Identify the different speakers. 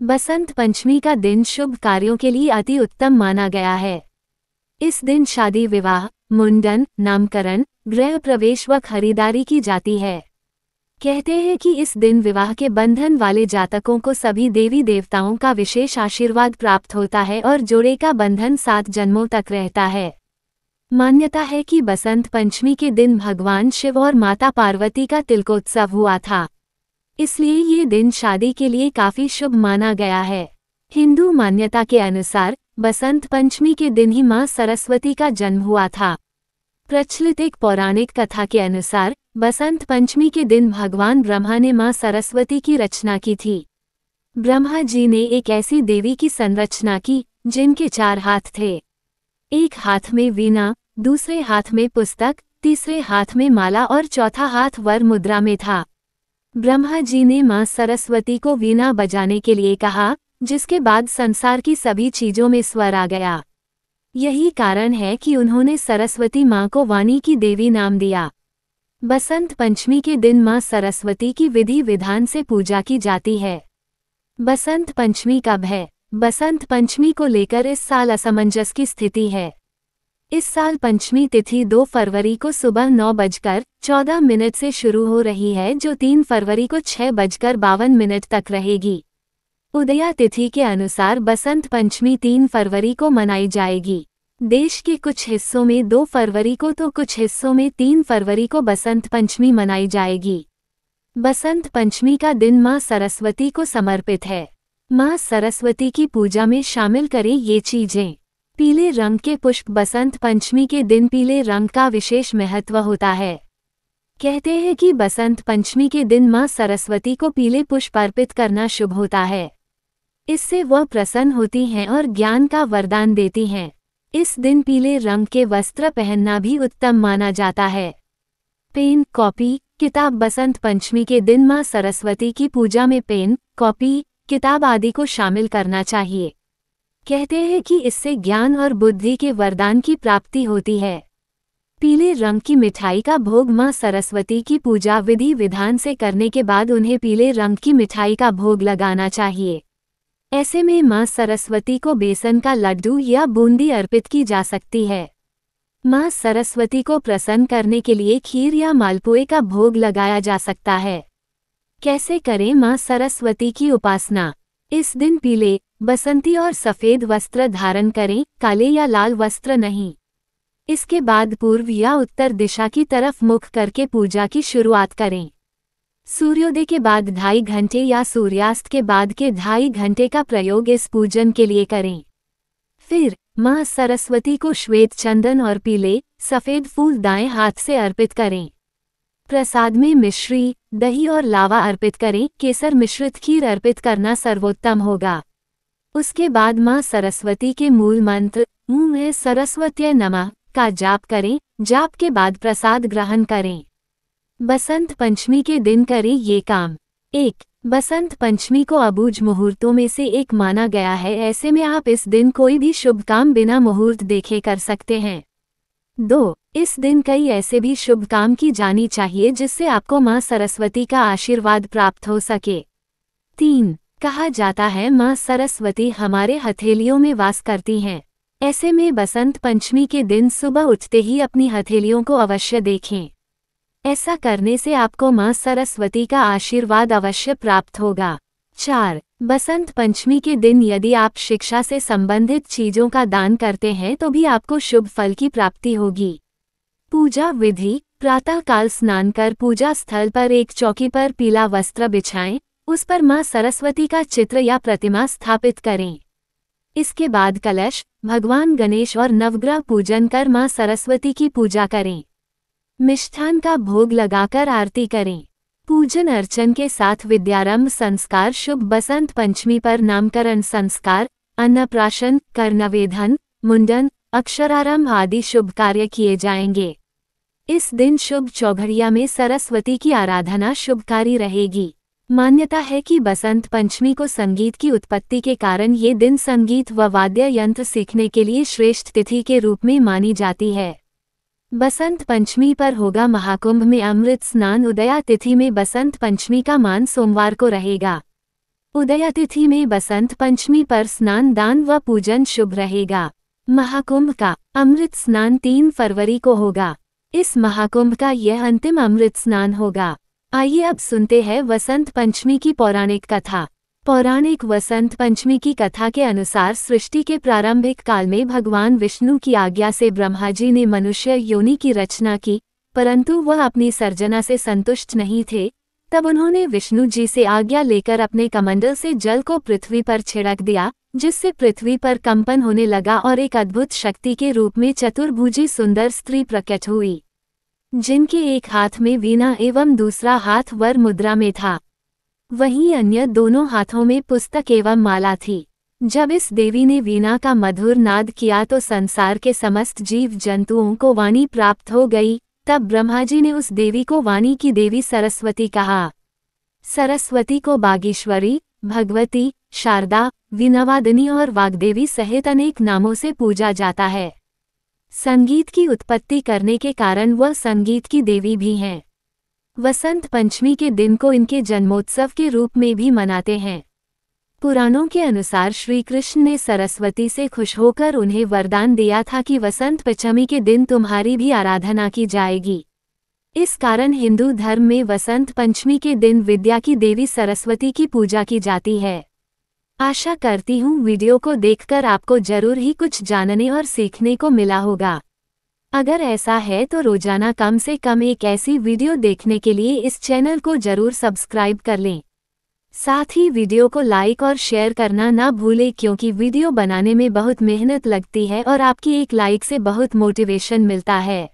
Speaker 1: बसंत पंचमी का दिन शुभ कार्यों के लिए अति उत्तम माना गया है। इस दिन शादी, विवाह, मुंडन, नामकरण, गृह प्रवेश व खरीदारी की जाती है। कहते हैं कि इस दिन विवाह के बंधन वाले जातकों को सभी देवी देवताओं का विशेष आशीर्वाद प्राप्त होता है और जोड़े का बंधन 7 जन्मों तक रहता है। मान्यता है कि बसंत पंचमी के दिन भगवान शिव और माता पार्वती का तिलकोत्सव हुआ था, इसलिए ये दिन शादी के लिए काफी शुभ माना गया है। हिंदू मान्यता के अनुसार बसंत पंचमी के दिन ही मां सरस्वती का जन्म हुआ था। प्रचलित एक पौराणिक कथा के अनुसार बसंत पंचमी के दिन भगवान ब्रह्मा ने मां सरस्वती की रचना की थी। ब्रह्मा जी ने एक ऐसी देवी की संरचना की जिनके 4 हाथ थे। एक हाथ में वीणा, दूसरे हाथ में पुस्तक, तीसरे हाथ में माला और चौथा हाथ वर मुद्रा में था। ब्रह्मा जी ने मां सरस्वती को वीणा बजाने के लिए कहा, जिसके बाद संसार की सभी चीजों में स्वर आ गया। यही कारण है कि उन्होंने सरस्वती मां को वाणी की देवी नाम दिया। बसंत पंचमी के दिन मां सरस्वती की विधि विधान से पूजा की जाती है। बसंत पंचमी कब है? बसंत पंचमी को लेकर इस साल असमंजस की स्थिति है। इस साल पंचमी तिथि 2 फरवरी को सुबह 9:14 से शुरू हो रही है, जो 3 फरवरी को 6:52 तक रहेगी। उदया तिथि के अनुसार बसंत पंचमी 3 फरवरी को मनाई जाएगी। देश के कुछ हिस्सों में 2 फरवरी को तो कुछ हिस्सों में 3 फरवरी को बसंत पंचमी मनाई जाएगी। बसंत पंचमी का दिन मां सरस्वती को समर्पित है। मां सरस्वती की पूजा में शामिल करें ये चीजें। पीले रंग के पुष्प। बसंत पंचमी के दिन पीले रंग का विशेष महत्व होता है। कहते हैं कि बसंत पंचमी के दिन मां सरस्वती को पीले पुष्प अर्पित करना शुभ होता है। इससे वह प्रसन्न होती हैं और ज्ञान का वरदान देती हैं। इस दिन पीले रंग के वस्त्र पहनना भी उत्तम माना जाता है। पेन, कॉपी, किताब। बसंत पंचमी के दिन मां सरस्वती की पूजा में पेन, कॉपी, किताब आदि को शामिल करना चाहिए। कहते हैं कि इससे ज्ञान और बुद्धि के वरदान की प्राप्ति होती है। पीले रंग की मिठाई का भोग। मां सरस्वती की पूजा विधि विधान से करने के बाद उन्हें पीले रंग की मिठाई का भोग लगाना चाहिए। ऐसे में मां सरस्वती को बेसन का लड्डू या बूंदी अर्पित की जा सकती है। मां सरस्वती को प्रसन्न करने के लिए खीर या मालपुए का भोग लगाया जा सकता है। कैसे करें मां सरस्वती की उपासना? इस दिन पीले, बसंती और सफेद वस्त्र धारण करें, काले या लाल वस्त्र नहीं। इसके बाद पूर्व या उत्तर दिशा की तरफ मुख करके पूजा की शुरुआत करें। सूर्योदय के बाद 2.5 घंटे या सूर्यास्त के बाद के 2.5 घंटे का प्रयोग इस पूजन के लिए करें। फिर मां सरस्वती को श्वेत चंदन और पीले, सफेद फूल दाएं हाथ से अर्पित करें। प्रसाद में मिश्री, दही और लावा अर्पित करें। केसर मिश्रित खीर अर्पित करना सर्वोत्तम होगा। उसके बाद मां सरस्वती के मूल मंत्र ॐ सरस्वत्यै नमः का जाप करें। जाप के बाद प्रसाद ग्रहण करें। बसंत पंचमी के दिन करें ये काम। 1. बसंत पंचमी को अबूझ मुहूर्तों में से एक माना गया है। ऐसे में आप इस दिन कोई भी शुभ काम बिना मुहूर्त देखे कर सकते हैं। 2. इस दिन कई ऐसे भी शुभ काम की जानी चाहिए जिससे आपको मां सरस्वती का आशीर्वाद प्राप्त हो सके। 3. कहा जाता है मां सरस्वती हमारे हथेलियों में वास करती हैं। ऐसे में बसंत पंचमी के दिन सुबह उठते ही अपनी हथेलियों को अवश्य देखें। ऐसा करने से आपको मां सरस्वती का आशीर्वाद अवश्य प्राप्त होगा। 4. बसंत पंचमी के दिन यदि आप शिक्षा से संबंधित चीजों का दान करते हैं तो भी आपको शुभ फल की प्राप्ति होगी। पूजा विधि। प्रातःकाल स्नान कर पूजा स्थल पर एक चौकी पर पीला वस्त्र बिछाएं। उस पर मां सरस्वती का चित्र या प्रतिमा स्थापित करें। इसके बाद कलश, भगवान गणेश और नवग्रह पूजन कर मां सरस्वती की पूजा करें। मिष्ठान का भोग लगाकर आरती करें। पूजन अर्चन के साथ विद्यारंभ संस्कार शुभ। बसंत पंचमी पर नामकरण संस्कार, अन्नप्राशन, कर्णवेधन, मुंडन, अक्षरारंभ आदि शुभ कार्य किए जाएंगे। इस दिन शुभ चौघड़िया में सरस्वती की आराधना शुभकारी रहेगी। मान्यता है कि बसंत पंचमी को संगीत की उत्पत्ति के कारण ये दिन संगीत व वाद्य यंत्र सीखने के लिए श्रेष्ठ तिथि के रूप में मानी जाती है। बसंत पंचमी पर होगा महाकुंभ में अमृत स्नान। उदया तिथि में बसंत पंचमी का मान सोमवार को रहेगा। उदया तिथि में बसंत पंचमी पर स्नान दान व पूजन शुभ रहेगा। महाकुंभ का अमृत स्नान 3 फरवरी को होगा। इस महाकुंभ का यह अंतिम अमृत स्नान होगा। आइए अब सुनते हैं वसंत पंचमी की पौराणिक कथा। पौराणिक वसंत पंचमी की कथा के अनुसार सृष्टि के प्रारंभिक काल में भगवान विष्णु की आज्ञा से ब्रह्मा जी ने मनुष्य योनि की रचना की, परंतु वह अपनी सर्जना से संतुष्ट नहीं थे। तब उन्होंने विष्णु जी से आज्ञा लेकर अपने कमंडल से जल को पृथ्वी पर छिड़क दिया, जिससे पृथ्वी पर कंपन होने लगा और एक अद्भुत शक्ति के रूप में चतुर्भुजी सुंदर स्त्री प्रकट हुई, जिनके एक हाथ में वीणा एवं दूसरा हाथ वर मुद्रा में था। वहीं अन्य दोनों हाथों में पुस्तक एवं माला थी। जब इस देवी ने वीणा का मधुर नाद किया तो संसार के समस्त जीव जंतुओं को वाणी प्राप्त हो गई। तब ब्रह्मा जी ने उस देवी को वाणी की देवी सरस्वती कहा। सरस्वती को बागेश्वरी, भगवती, शारदा, वीणावादिनी और वाग्देवी सहित अनेक नामों से पूजा जाता है। संगीत की उत्पत्ति करने के कारण वह संगीत की देवी भी हैं। वसंत पंचमी के दिन को इनके जन्मोत्सव के रूप में भी मनाते हैं। पुराणों के अनुसार श्री कृष्ण ने सरस्वती से खुश होकर उन्हें वरदान दिया था कि वसंत पंचमी के दिन तुम्हारी भी आराधना की जाएगी। इस कारण हिंदू धर्म में वसंत पंचमी के दिन विद्या की देवी सरस्वती की पूजा की जाती है। आशा करती हूँ वीडियो को देखकर आपको जरूर ही कुछ जानने और सीखने को मिला होगा। अगर ऐसा है तो रोजाना कम से कम एक ऐसी वीडियो देखने के लिए इस चैनल को जरूर सब्सक्राइब कर लें। साथ ही वीडियो को लाइक और शेयर करना ना भूलें, क्योंकि वीडियो बनाने में बहुत मेहनत लगती है और आपकी एक लाइक से बहुत मोटिवेशन मिलता है।